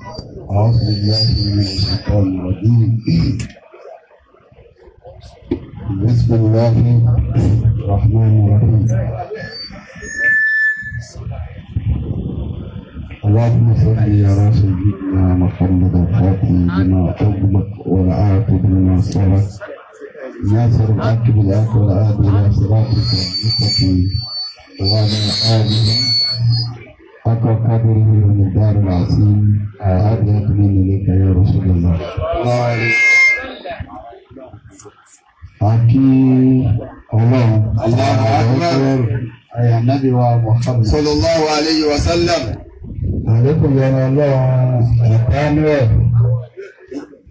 أعوذ بالله من الشيطان الرجيم. بسم الله الرحمن الرحيم. اللهم صل على سيدنا محمد الفاتح لما أغلق والعاقب لما سبق ناصر الحق بالحق والعادل إلى صراطك المستقيم وعلى آله حق قدره ومقدار العظيم. هذا من إليك يا رسول الله. Aki Ọlọ́run Allahu Akbar ayà nábì wa Muhammad sallallahu alayhi wa sallam. àlékún yọrọ Ọlọ́run ẹ̀kánú ẹ̀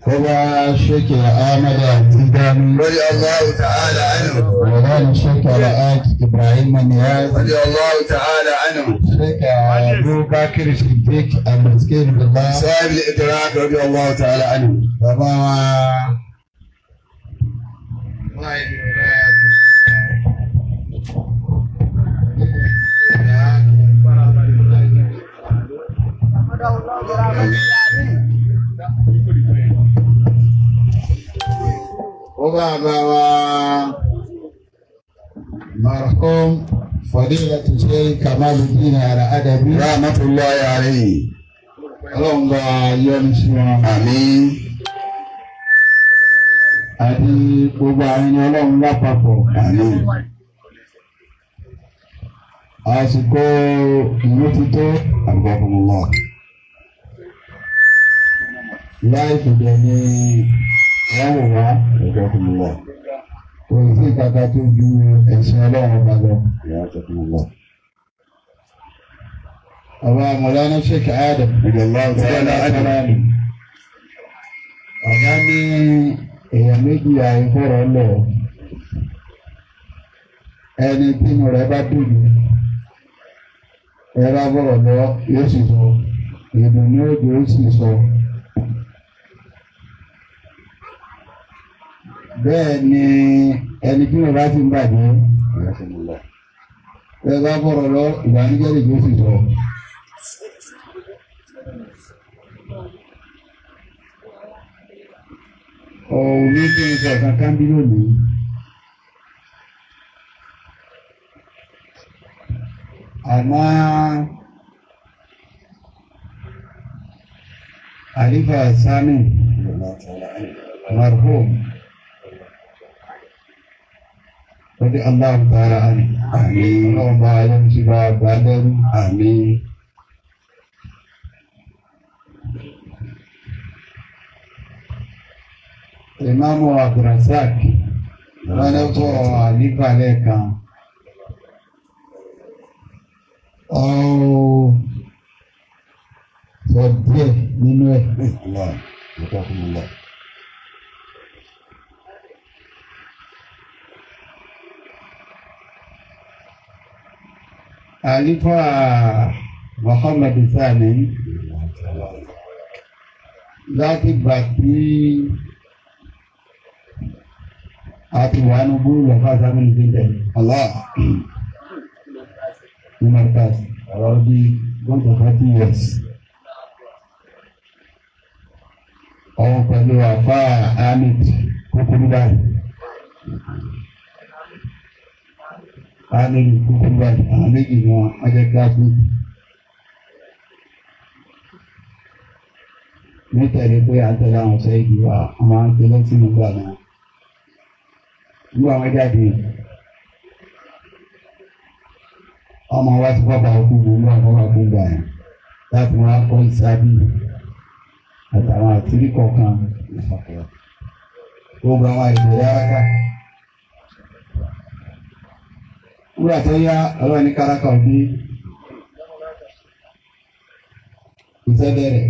kó bá ṣékè Ahmad Tijani Radi Allahu ta'ala anhu. ọ̀rọ̀ ṣékè Alhaji Ibrahim Niyaz Radi Allahu ta'ala anhu. ṣékè Abubakar Siddiq Al-Miskin Billah Sahib al-Idrak radi Allahu ta'ala anhu. bàbá wa. وبابا مرحوم فضيلة الشيخ كمال الدين الأدبي رحمة الله عليه. اللهم يوم سوا Àmín. àti gbogbo àwọn ẹni Ọlọ́run lápapọ̀. Àmín. àsìkò ìlú ti tó Agbákumullah. láì fìdí ní wọ́n wò wá Agbákumullah. kò sí kàkà tó ju ẹ̀sìn Ọlọ́run ọba lọ. Agbákumullah. Ọba Mọ̀lánà Sheikh Adam Radi Allahu ta'ala anhu. ọ̀gá ní èèyàn méjì àìfọ̀rọ̀ lọ ẹni tí mo rẹ̀ bá dùn ẹ bá bọ̀rọ̀ lọ yóò sì sọ ìdùnnú òjò ó sì sọ. bẹ́ẹ̀ ni ẹni tí mo bá ti ń bàjẹ́ Agbákumullah. ẹ bá bọ̀rọ̀ lọ ìbànújẹ́ lè yóò sì sọ. òun ní kí n sọ kankan bí lónìí. àmọ́ àlífà sami Radi Allahu ta'ala anhu. marhum radi Allahu ta'ala anhu. Àmín. ọlọ́run bá a yẹn ti bá a gbà lẹ́rú. Àmín. Ìmáàmù Abdulrasaq wọn lọ sọ àlífà lẹ́ẹ̀kan. Sọ díẹ̀ nínú ẹ̀. Allah. Agbákumullah. Àlífà Muhammad Sani láti gbà tí a ti wà ní búrú lọ́fà sámi ní bíbẹ̀ Allah. ní Markaz ọ̀rọ̀ bí one to 30 years. Ọ̀hún pẹ̀lú àfá Ahmed kúkúrú báyìí. Ahmed kúkúrú báyìí àwọn méjì ni wọ́n jẹ́ kíláàsì. Nítorí pé à ń tẹ̀lé àwọn ọ̀sẹ̀ ìdí wa, wọ́n máa ń tẹ̀lé sínú gbà náà. Nígbà wọn jáde, ọmọ wa ti fọ́pàá òkú gbogbo àwọn ọkọ̀ gbà yẹn láti wọn kọ́ ìsábì àtàwọn àtìrí kọ̀ọ̀kan gbogbo àwọn èdè yáráká. Nígbà tó yá ọlọ́run ní kárákà òbí iṣẹ́ bẹ̀rẹ̀.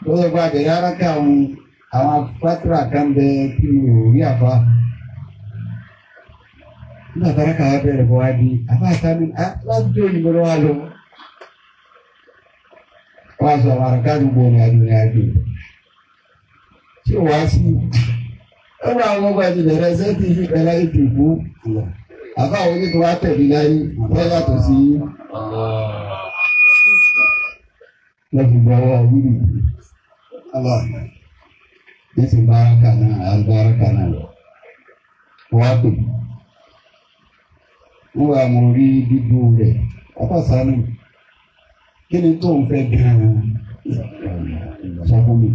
Lọ́wọ́ gba àbẹ̀rẹ̀ yáráká àwọn fátírà kan bẹ kí mi ò rí àfa. Nígbà kárákà wá bẹ̀rẹ̀ bọ́ wá di àfa àtàmì láti dé òyìnbó lọ́wọ́ lọ. Wọ́n á sọ àwọn àrùkánù gbọ́ ní àjò. Tí ò wá sí ọmọ àwọn ọmọ ẹni bẹ̀rẹ̀ sẹ́tì ìfipẹ́ láì dìbò àbáwọn oníkan wá tẹ̀lé láyé wọ́n yàtọ̀ sí lọ́fù gbọ́wọ́ wíìlì nísìn báràkà náà àbáràkà náà lọ wọ́n á pè wọ́n wà mọ̀ rí dídú rẹ̀ apàṣánù kí ni tó ń fẹ́ gan-an sọ fún mi.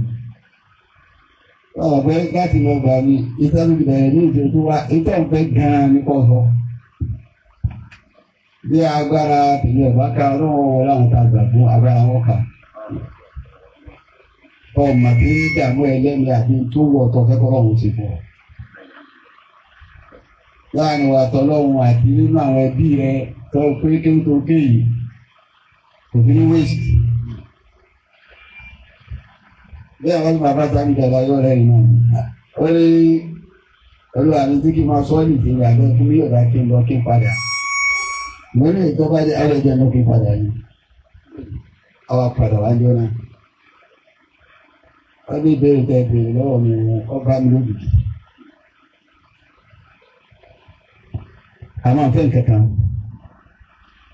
Ọ̀gbẹ́ láti lọ gbà mí ìtẹ́lú ìbẹ̀rẹ̀ ní ìṣe tó wá ìtọ́ ń fẹ́ gan-an ní kọ́ sọ. Bí agbára tèmi ọ̀bá ká ọlọ́wọ́ wọ láwọn tá a gbà fún agbára wọn kà. Ọmọ tí ń dààmú ẹlẹ́mi àti tó wọ̀ ọ̀tọ̀ fẹ́ kọ́lọ́hún ti fọ̀. Láàrin wa tọ́lọ́hún àti nínú àwọn ẹbí rẹ tọ́ pé kí n tó ké yìí kò fi ní wéṣì. Bí àwọn bàbá sáré dàgbà yọ rẹ̀ yìí náà. Ó ní olúwa mi tí kì í máa sọ ọ́ nìkan ìgbàgbọ́ fún mi yóò dá kí n lọ kí n padà. Mo ní ìtọ́ba jẹ́ àlejò lọ kí n padà yìí. Àwa padà wá jọ náà. Wọ́n ní ìbéèrè tẹ́ béèrè lọ́wọ́ mi ọba mi lójijì. Àmọ́ fẹ́ nǹkan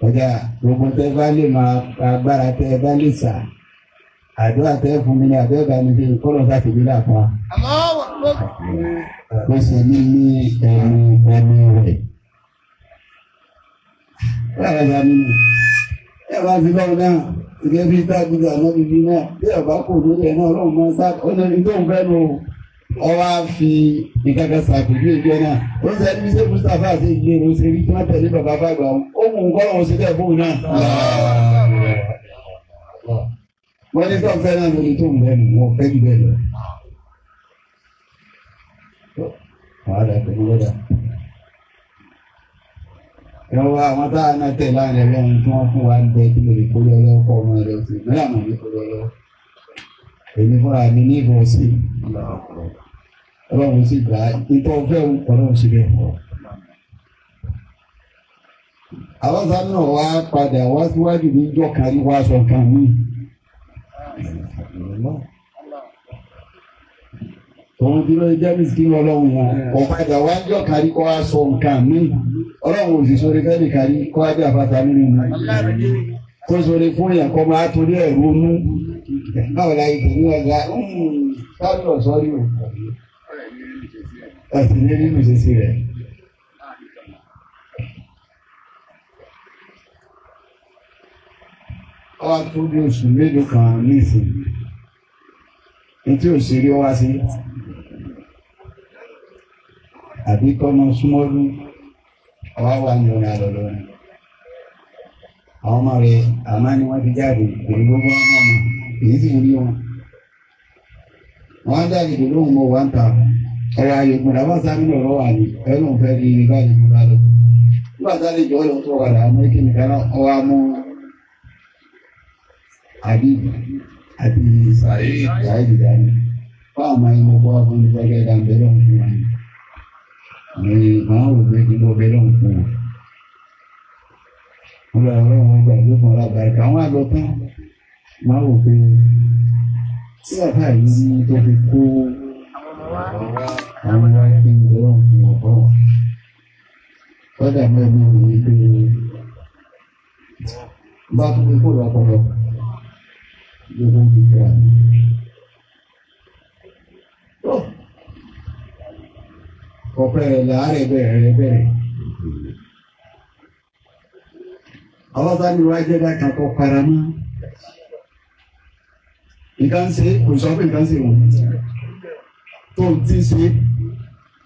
ọjà gbogbo tẹ́ bá lè máa agbára tẹ́ bá lè sà. Àdúrà tẹ́ fún mi ní àbẹ́bà ní bí kọ́lọ̀ sáti bí láàpá. Pèsè ní ẹnu rẹ̀. Bára ya nínú. Ẹ bá ti lọ́wọ́ náà, ìgẹ́ bí tágbìgbà náà bíbí náà, bí ọ̀bá kò lórí ẹ̀ náà ọlọ́run máa sá, ó ní tó ń fẹ́ lò ọwá fi ìkẹ́kẹ́ sàpèjú ìjọ náà. Ó ń sẹ́ni bí sẹ́ Mustapha àti ìgbé ìrò ṣe rí tí wọ́n tẹ̀lé bàbá bàgbà ó mú nǹkan ọ̀hún sí bẹ́ẹ̀ fóun náà. Wọ́n ní tó ń fẹ́ náà lórí tó ń bẹ́ẹ̀ nù wọ́n fẹ́ jù bẹ́ẹ̀ lọ. Wàhálà pẹ̀lú wọ́dà. Ẹ̀wọ̀n àwọn táà náà tẹ̀ láàrin ẹ̀rọ ohun tí wọ́n fún wa ń bẹ kí lè kórè ọlọ́kọ̀ ọmọ rẹ̀ sí mẹ́rin àmọ́ ní kórè ọlọ́. Èmi fúnra mi ní ìbọn sí. Ọlọ́run sì gbà ìtọ́ fẹ́ ọlọ́run sì bẹ̀ pọ̀. Àwọn sáà náà wá padà wá síwájú ní ìjọ kárí wá sọ kan mí. Òun tí ló jẹ́ mísìkì ọlọ́run wọn, ọ̀padà wá jọ kárí kọ́ aṣọ nǹkan mí. Ọlọ́run òsì sórí fẹ́ẹ̀lì kárí kọ́ ajé àpáta nínú mi. Kó sórí fún èèyàn kọ́ máa torí ẹ̀rú onú. Báwo la ìpè ní ọjà sábìlọ̀ sọ́rí o. Ẹ̀sìn ní nínú ìṣesí rẹ̀. Ọwá tó bí oṣù mélòó kan ní ìsìn. Etí òṣèré wá sí. Àbí kọ́mọ súnmọ́lú. Ọwá wà ní orin àlọ́lọ́ rẹ̀. Àwọn ọmọ rẹ̀ àmá ni wọ́n ti jáde èyí gbogbo ọmọ ọmọ èyí sì rí wọn. Wọ́n jáde tó lóhùn mọ́ wá ń ta. Ọwọ́ ayọ̀gbọ̀n làwọn sáré lọ́rọ̀ wà ní ẹnu fẹ́ rí ní báyìí mo bá lọ. Nígbà tá lè jọ lọ tó wàdà Amẹ́ríkì nìkan náà ọwọ́ amú Àbíbù àti Sàáìdì dání. Fáwọn ọmọ inú kọ́ fún mi fẹ́kẹ́ dá bẹ́lọ̀ fún wa. Ní àwọn òbí kí ló bẹ́lọ̀ fún wọn. Wọ́n lọ ọ̀rọ̀ wọn gbà ló fún ọlábàárẹ̀ àwọn àlọ́ tán máa wò pé tí ọ̀tá yìí ní tó fi kó àwọn wá kí n bẹ́lọ̀ fún ọ̀pọ̀. Kọ́dà mẹ́rin ò ní pé bá tó fi kó lọ́pọ̀lọpọ̀. Yóò fi gbà. Ọ̀pẹ rẹ̀ láàárẹ̀ bẹ̀rẹ̀. Àwọn sáàni wá jẹ́ dákan tó para mọ́. Nǹkan ṣe kò sọ pé nǹkan ṣe wọ́n. Tó ti ṣe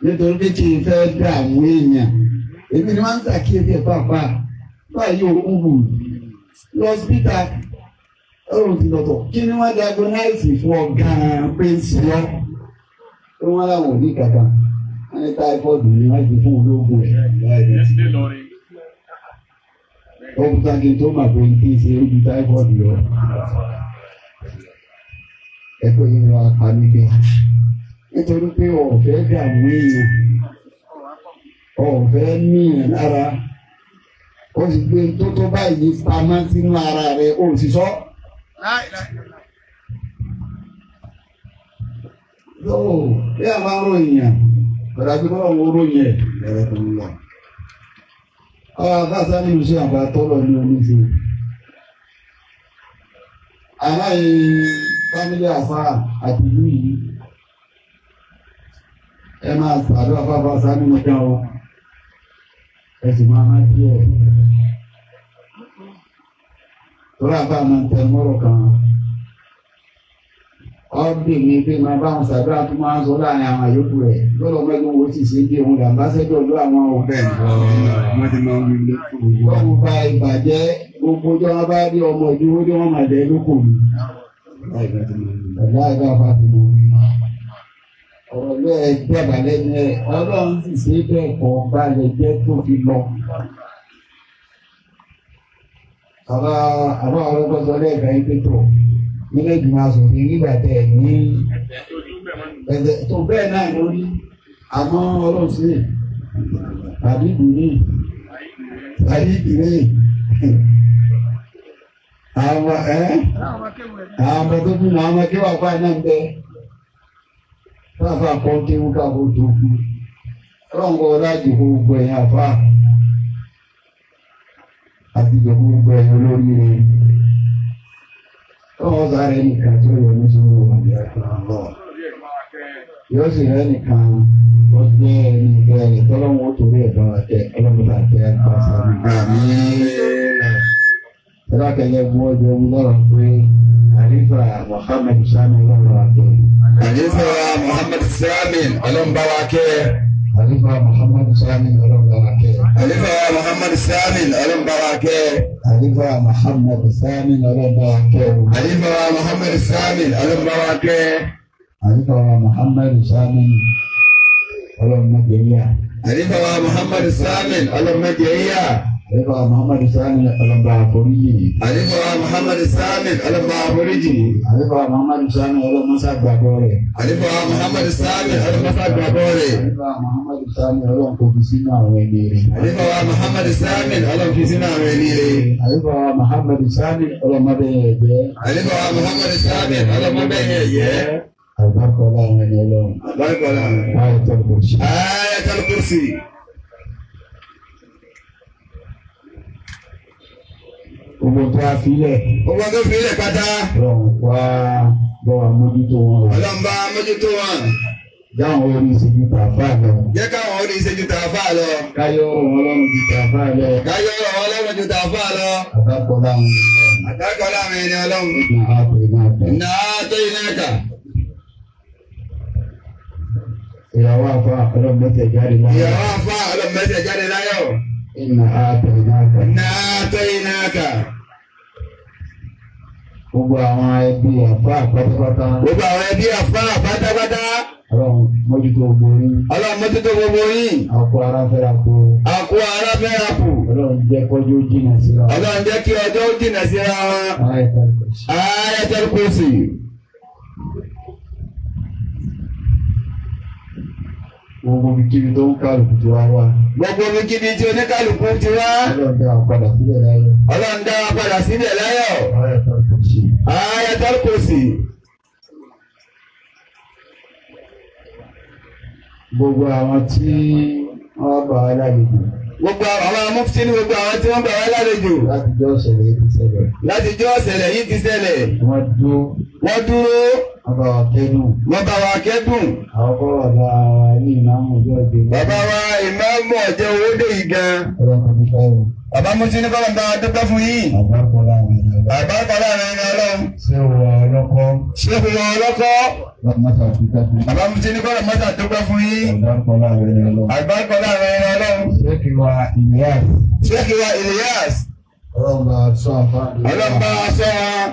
nítorí pé kí n fẹ́ dá àwọn èèyàn. Èmi ni wọ́n ń ṣàkíyèsí pàápàá. Báyìí ò ń bù. Lọ́sítà. Ọ̀rọ̀ ti lọ́tọ̀. Kí ni wọ́n diagnose fún ọ gan-an pé ń sí ọ́? Ó wọ́n láwọn òbí kàkà. Wọ́n ní táífọ́ọ̀dù ni wọ́n ti fún ológun ẹ̀. Ọkùnrin kí n tó mà pé kí n ṣe ojú táífọ́ọ̀dù lọ. Ẹ̀kọ́ yìí wọ́n apá níbẹ̀. Nítorí pé ọ̀fẹ́ dààmú èèyàn. Ọ̀fẹ́ níyàn lára. Ó sì gbé tó báyìí pamọ́ sínú ara rẹ̀ ó sì sọ. Bí a máa ń ròyìn yàn, ọ̀dà bí wọ́n ń ròyìn ẹ̀ lẹ́rẹ̀ tó ń lọ. Báṣá nínú iṣẹ́ àgbà tọ́lọ̀ ní oníṣe. Aláì fámílì àfá àti ìlú yìí. Ẹ máa sàdọ́ afáfáṣá nínú ọjọ́ ọ. Ẹ sì máa tí ẹ̀. Tọ́lá bá máa tẹ mọ́rọ̀ kan. Ọ́bí mi pé máa bá wọn sàdọ́ àti máa ń sọ láàrin àwọn àyókù rẹ̀. Lọ́lọ́ mẹ́gbọ́n wo sì ṣe bí òun làbáṣẹ́jọ́ ló àwọn ọ̀fẹ́ wọ́n ti máa ń wí lé fún gbogbo. Wọ́n bá ìbàjẹ́ gbogbo ọjọ́ wọn bá rí ọmọ ìdúró tí wọ́n máa jẹ́ lóko mi. Ẹ̀dá ìgbà fàtìmọ̀ mi. Ọ̀rọ̀ bẹ́ẹ̀ dẹ́gbà lẹ́nu ẹ̀ Ọlọ́run sì ṣe bẹ́ẹ̀ kọ́ balẹ̀ jẹ́ tó fi lọ. Àbá ọlọ́gbọ́n sọ lẹ́ẹ̀kan yìí pé tọ̀ méjèèjì máa sọ fún nígbà tẹ̀ ní ẹ̀jẹ̀ tó bẹ́ẹ̀ náà lórí àmọ́ Ọlọ́run sí àdìbò ní àdìbò àwọn ọmọ tó bí àwọn ọmọ kéwà fáì náà ń bẹ fáfá kan kéwú káàbò tó kú ọlọ́ngọ́ láti gbogbo ẹ̀yìn àfá àti gbogbo ẹ̀yìn olórí rẹ̀ ọwọ́ sáré nìkan tó yọ ní sínú ìwádìí àkàrà yóò sì rẹ́ nìkan wọ́n gbé ẹni ìgbẹ́ tọ́lọ́wọ́ torí ẹ̀dọ́ àtẹ ọlọ́mọdé àtẹ àpàṣẹ Ìrákẹ̀yẹ bú ọjọ́ orí lọ́rọ̀ pé Àlífà Muhammad Sami ọlọ́rọ̀ àkẹ́. Àlífà Muhammad Sami ọlọ́mbà wa kẹ́. Àlífà Muhammad Sami ọlọ́mbà wa kẹ́. Àlífà Muhammad Sami ọlọ́mbà wa kẹ́. Àlífà Muhammad Sami ọlọ́mbà wa kẹ́. Àlífà Muhammad Sami ọlọ́mbà wa kẹ́. Àlífà Muhammad Sami ọlọ́mọdéyà. Àlífà Muhammad Sami ọlọ́mọdéyà. Àlífà Muhammad Sami ọlọ́mbà àforíjì. Àlífà Muhammad Sami ọlọ́mbà àforíjì. Àlífà Muhammad Sami ọlọ́mọsàgbàgbọ́ rẹ̀. Àlífà Muhammad Sami ọlọ́mọsàgbàgbọ́ rẹ̀. Àlífà Muhammad Sami ọlọ́mọkòbí sínú àwọn ẹni rẹ̀. Àlífà Muhammad Sami ọlọ́mọkòbí sínú àwọn ẹni rẹ̀. Àlífà Muhammad Sami ọlọ́mọdé ẹ̀jẹ̀. Àlífà Muhammad Sami ọlọ́mọdé ẹ̀jẹ̀. Àbákọ́lá àwọn ẹni ọlọ́run. Àbákọ́lá. Ayatul Kursi. Ayatul Kursi. Gbogbo tó a filẹ̀. Gbogbo tó filẹ̀ pátá. Ọlọ́run wá bọ́ wa mójútó wọn. Ọlọ́run bá mójútó wọn. Jáwọn orí ìṣèjú tàfà lọ. Jẹ́ káwọn orí ìṣèjú tàfà lọ. Káyọ̀ ọlọ́run ju tàfà lọ. Káyọ̀ ọlọ́run ju tàfà lọ. Àbákọ́lá àwọn ẹni ọlọ́run. Àbákọ́lá àwọn ẹni ọlọ́run. Ìnà àtọ̀ ìnáka. Ìyàwó àfa ọlọ́mọdé jáde láyọ̀. Ìyàwó àfa ọlọ́mọdé jáde láyọ̀. Ìnà àtọ̀ ìnáka. Ìnà àtọ̀ ìnáka. Gbogbo àwọn ẹbí àfa pátápátá. Gbogbo àwọn ẹbí àfa pátápátá. Ọlọ́run mójútó gbogbo yín. Ọlọ́run mójútó gbogbo yín. Àkó ara fẹ́ra kó. Àkó ara fẹ́ra kù. Ọlọ́run jẹ́ kọjú jìnnà síra. Ọlọ́run jẹ́ kí ọjọ́ jìnnà síra wọn. Ayatul Kursi. Gbogbo kíbi tó ń kálukú ti wá wá. Gbogbo kíbi tí oníkálukú ti wá. Ọlọ́run dá wa padà sílẹ̀ láyọ̀. Ọlọ́run dá wa padà sílẹ̀ láyọ̀. Ayatul Kursi. Ayatul Kursi. Gbogbo àwọn tí wọ́n bá wa lálejò. Gbogbo àwọn mufti ní gbogbo àwọn tí wọ́n bá wa lálejò. Látijọ́ ọ̀sẹ̀lẹ̀ yìí ti ṣẹlẹ̀. Látijọ́ ọ̀sẹ̀lẹ̀ yìí ti ṣẹlẹ̀. Wọ́n dúró. Wọ́n bá wa kẹ́dùn. Wọ́n bá wa kẹ́dùn. Àwọn kọ́ bàbá wa ní ìmáàmù ọjọ́ ìgbé. Bàbá wa ìmáàmù ọjọ́ owó dé yìí gan. Ọlọ́run ti fẹ́ o. Bàbá mufti ní bọ́lá ń bá wa dúpẹ́ fún yín. Àbákọ́lá àwọn ẹni ọlọ́run. Àbákọ́lá àwọn ẹni ọlọ́run. Ṣé o wà ọlọ́kọ́? Ṣé o wà ọlọ́kọ́? Lọ́mọ́ta ti fẹ́ fún. Bàbá mufti ní bọ́lá mọ́tà dúpẹ́ fún yín. Àbákọ́lá àwọn ẹni ọlọ́run. Àbákọ́lá àwọn ẹni ọlọ́run. Ṣé kí wa Ilyas? Ṣé kí wa Ilyas? Ọlọ́run bá sọ àfáà. Ọlọ́run bá sọ wọn.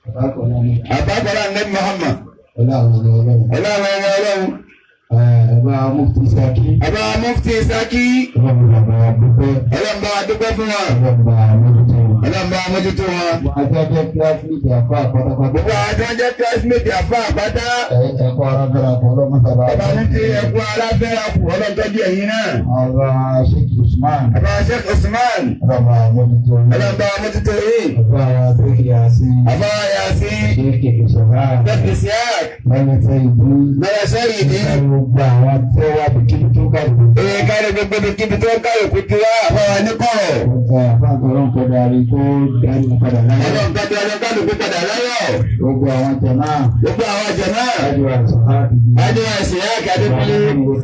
Àbákọ́lá ní. Àbákọ́lá Nabi Muhammad. Ọlọ́run ọlọ́run. Ọlọ́run ẹni ọlọ́run. Ẹ̀bá mufti Saki. Ẹ̀bá mufti Saki. Ọlọ́run bá wa dúpẹ́. Ọlọ́run bá wa dúpẹ́ fún wọn. Ọlọ́run bá wa mójútó wọn. Ọlọ́run bá wa mójútó wọn. Àjọjẹ́ kílásímìtì àfa pátápátá. Gbogbo àjọjẹ́ kílásímìtì àfa àpáta. Ẹ̀kọ́ arábẹ́ra kọ́ ọlọ́mọ́sára. Bàbá ní ti ẹ̀kọ́ aláfẹ́ra kù ọlọ́tọ́jú ẹ̀yin náà. Ọlọ́ Sheikh Usman. Usman. Bàbá Sheikh Usman. Bàbá mójútó yín. Ọlọ́ba mójútó yín. Bàbá wa tó kí a sí. Bàbá Yasin. Ṣé ìṣọ̀rá. Sheikh Isiaq. Lẹ́yìn fẹ́ ìlú. Bẹ́ẹ̀ sẹ́yìn ìdí. Gbogbo àwọn tó wá bí kíbi tó kàlùkù. Kárí gbogbo kíbi tó kálukú tí wá àbáwá ní kọ́. Ọ̀gá àfáàkọ̀ ọlọ́run kọ́ darí kó darí padà láyọ̀. Ọlọ́run kájú ọlọ́run kálukú padà láyọ̀. Gbogbo àwọn jẹ̀má. Gbogbo àwọn jẹ̀má. Ájú àìsàn láti bí. Ájú àìsàn yá kàdé bí.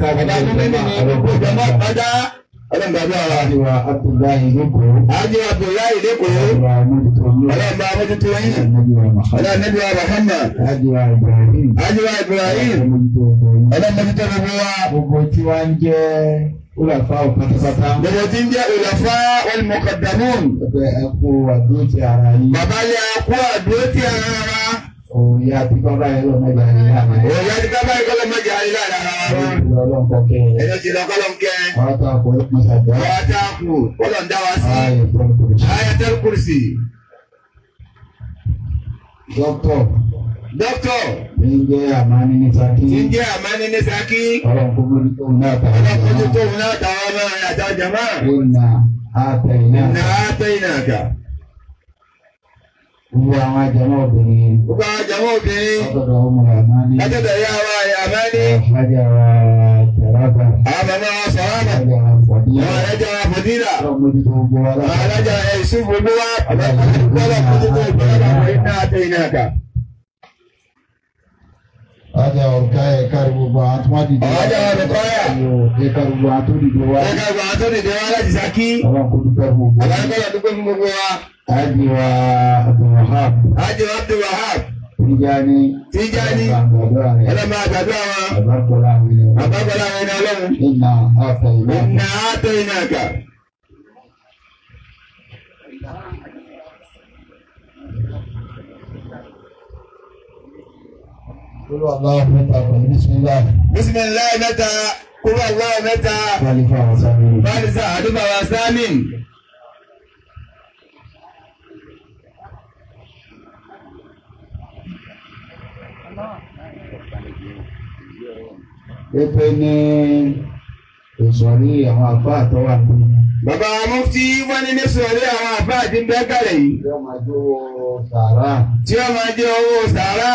Ọba tó mímí ni gbogbo jẹ̀má padà. Ọlọ́run gbàgbé wa. Ájú Abdullahi Lóko. Ájú Abdullahi Lóko. Ọlọ́run mójútó yín. Ọlọ́run bá mójútó yín. Ọlọ́run Nabi wa Muhammad. Ájú Ibrahim. Ájú Ibrahim. Ọlọ́run mójútó gbogbo wa. Gbogbo tí wọ́n ń jẹ́ Ulafa pátápátá. Gbogbo tí ń jẹ́ Ulafa wal Muqaddamun. Ẹ̀kú àdúró ti ara yín. Bàbá lè kú àdúró ti ara wa. Òòyà tí bàbá yẹn lọ mẹ́jà ní lára. Òòyà tí bàbá yẹn lọ mẹ́jà ní lára. Ọlọ́run kọ́ kẹ́ ẹ̀. Ẹjọ́ ti lọ kọ́lọ́m kẹ́. Àwọn tó àpò ọlọ́pàá ṣàdúrà. Àwọn tó àpò ọlọ́run dá wa sí. Ayatul Kursi. Dókítọ̀. Tí ń jẹ́ Àmání ní Ṣakí. Tí ń jẹ́ Àmání ní Ṣakí. Ọlọ́run kó mójú tóun náà tàwọn. Ọlọ́run kó mójú tóun náà tàwọn ọmọ àtàwọn jàmá. Inna a'tainaka. Inna a'tainaka. Gbogbo àwọn àjàmọ́ obìnrin. Gbogbo àwọn àjàmọ́ obìnrin. Látọ̀dọ̀ ọmọ Àmání. Látọ̀dọ̀ ìyá wa Àmání. Àjájà wa Tẹ̀rábà. Àwọn bàbá wa Sọ̀rọ̀mà. Àjájà wa Fọ̀dílà. Àwọn alájà wa Fọ̀dílà. Ọlọ́run mójú tó gbogbo wa láti. Àwọn alájà ẹ̀sùn gbogbo wa. Ọlọ́run mójú tó ìgbàlódé Inna a'tainaka. Ọjà ọ̀rùka ẹ̀ka gbogbo àwọn tó wá dìde. Ọjà ọ̀rùka yà. Ẹ̀ka gbogbo àwọn tó dìde wá. Ẹ̀ka gbogbo àwọn tó dìde wá láti Ṣakí. Ọlọ́run kò dúpẹ́ gbogbo. Àbáńkọ́lá dúpẹ́ fún gbogbo wa. Ájì wa Abdulwahab. Ájì wa Abdulwahab. Tijani. Ọlọ́mọ àgbàdo àwọn. Àbákọ́lá àwọn ènìyàn. Àbákọ́lá àwọn ènìyàn ọlọ́run. Inna a'tainaka. Inna a'tainaka. Kúrò Allahu mẹ́ta pẹ̀lú Bismillah. Bismillah mẹ́ta. Kúrò Allahu mẹ́ta. Bálífà wa sámi. Bálífà àdúgbò wa sámi. Pépé ní ìsọ̀rí àwọn àfá àtọ́wà ní. Bàbá Mufti wọ́n ní sọ̀rí àwọn àfá àti ń bẹ́ kàlẹ̀ yìí. Tí ó máa jó sàárà. Tí ó máa jẹ́ owó sàárà.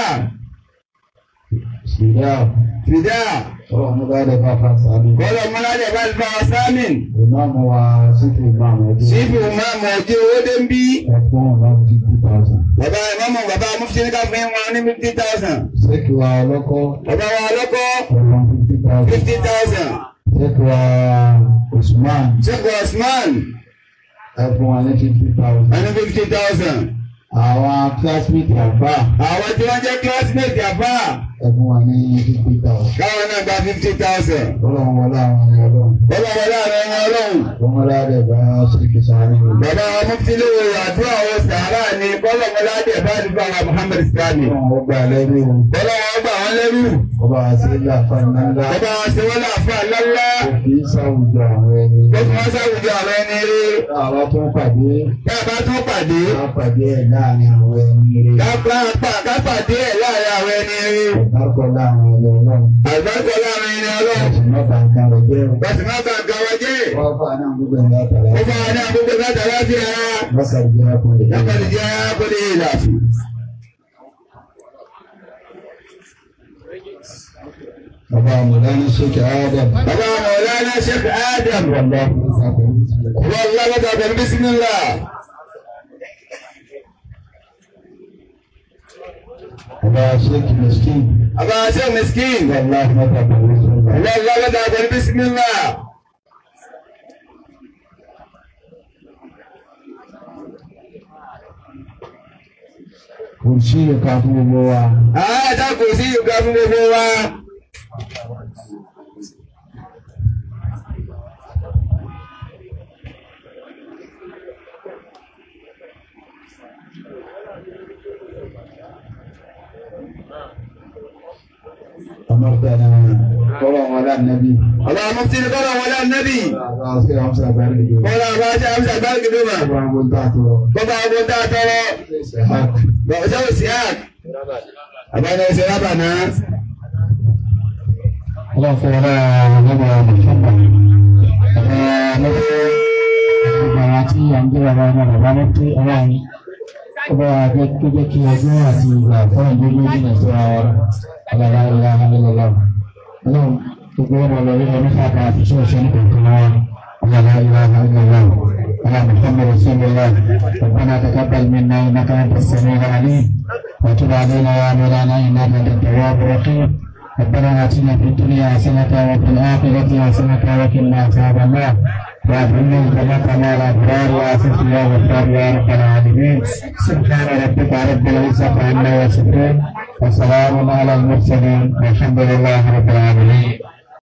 Fìdá. Ọlọ́run bá dẹ̀ bá fa sámi. Kọ́lọ̀ mọ́ládẹ̀ bá fa sámi. Ìmáàmù wa sífù ìmáàmù ọdún. Sífù ìmáàmù ọjọ́ owó dé ń bí. Ẹ̀fún ọ̀la 50,000. Bàbá ìmáàmù bàbá Mufti ní ká fún wọn ní 50,000. Ṣéèkì wa ọlọ́kọ́. Bàbá wa ọlọ́kọ́. Ọlọ́run 50,000. 50,000. Ṣéèkì wa Usman. Ṣéèkì wa Usman. Ẹ̀fún wa ní 50,000. Ẹni 50,000. Àwọn kílásímẹ́tì àfà. Àwọn tí wọ́n jẹ́ kílásímẹ́tì àfà. Ẹ̀fún wa ní 50,000. Káwọn náà gba 50,000. Ọlọ́run wọlé àwọn ẹni ọlọ́run. Ọlọ́run wọlé àwọn ẹni ọlọ́run. Ọmọláde bá ṣèkì sáré. Bàbá Mufti ló wọ àdúrà wọn sàárà ni kọ́lọ̀ mọ́ládé bá ní bá wa Muhammad Islami. Ọlọ́run ọgbà lẹ́rú. Ọlọ́run ọgbà wọn lẹ́rú. Ọba àṣẹlẹ̀ àfa ńláńlá. Ọba àṣẹwọ́lá àfa ńláńlá. Òfin sáwùjọ àwọn ẹni. Ó fi wọ́n sáwùjọ àwọn ẹni rí. Àwa tó ń pàdé. Tá a bá tún pàdé. Ká pàdé ẹ̀ láàrin àwọn ẹni rí. Ká pàdé ẹ̀ láàrin àwọn ẹni rí. Àgbákọ̀ láàrin ẹni ọlọ́run. Àgbákọ̀ láàrin ẹni ọlọ́run. Bàtì má bàa nǹkan rẹ̀ jẹ́. Bàtì má bàa nǹkan rẹ̀ jẹ́. Wọ́n fà náà gbogbo ẹ̀ látara. Ó fà náà gbogbo ẹ̀ látara sí ara. Bákàrí jẹ́ akọ̀lẹ̀. Bákàrí jẹ́ akọ̀lẹ̀ ìlàfù. Bàbá Mọ̀lánà Sheikh Adam. Bàbá Mọ̀lánà Sheikh Adam. Wàllá bàtà bẹ̀rẹ̀ bísímìlá. Bàbá Sheikh Miskin. Bàbá Sheikh Miskin. Wàllá bàtà bẹ̀rẹ̀ bísímìlá. Wàllá bàtà bẹ̀rẹ̀ bísímìlá. Kò sí ìka fún gbogbo wa. Àádá kò sí ìka fún gbogbo wa. أمرتنا قال ولا النبي. الله مفتي قال ولا النبي. أصير أمسى بارك. قال أباجي أمسى بارك دوما. بابا أقول تاتو. بابا أقول تاتو. سياق. بابا جاو سياق. أبانا سيرابنا. الله فولا نبي محمد. tí à ń gbé bàbá ọmọ bàbá ló pé ọlọ́run ó bá wa jẹ́ kí ọjọ́ àti ìgbà fún ìdúró jìnnà sí ara ọlọ́lá ìlà ọlọ́lá ọlọ́run gbogbo ọmọ lórí ọdún sábà àtúnṣe ọ̀ṣẹ́ ní kankan wọn ọlọ́lá ìlà ọlọ́lá على محمد رسول الله ربنا تقبل منا انك انت السميع العليم وتب علينا يا مولانا انك انت التواب الرحيم ربنا اتنا في الدنيا حسنه وفي الاخره حسنه وقنا عذاب النار وادخلنا الجنه مع الابرار واسف يا غفار يا رب العالمين سبحان ربك رب العزه عما يصفون وسلام على المرسلين والحمد لله رب العالمين